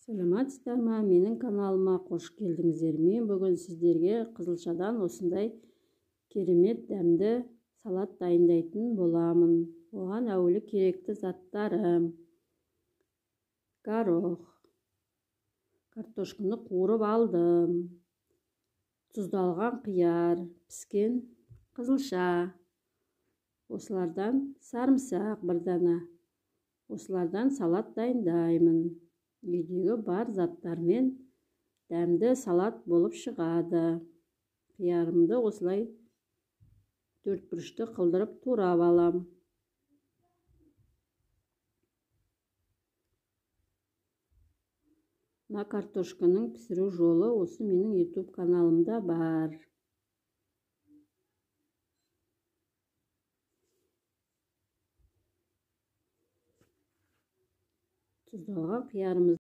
Саламатсыздар ма? Менің каналыма қош келдіңіздер. Мен бүгін сіздерге қызылшадан осындай керемет дәмді салат дайындайтын боламын. Оған әуелі керекті заттарым: горох, картошканы қуырып алдым, тұздалған қияр, піскен қызылша, осылардан сарымсақ бір дана. Осылардан салат дайындаймын. Үйдегі бар заттармен дәмді салат болып шығады. Қиярымды осылай төртбұрышты қылдырып турап алам. Мына картошканың пісіру жолы осы менің YouTube каналымда бар. Тұздалған қиярымыз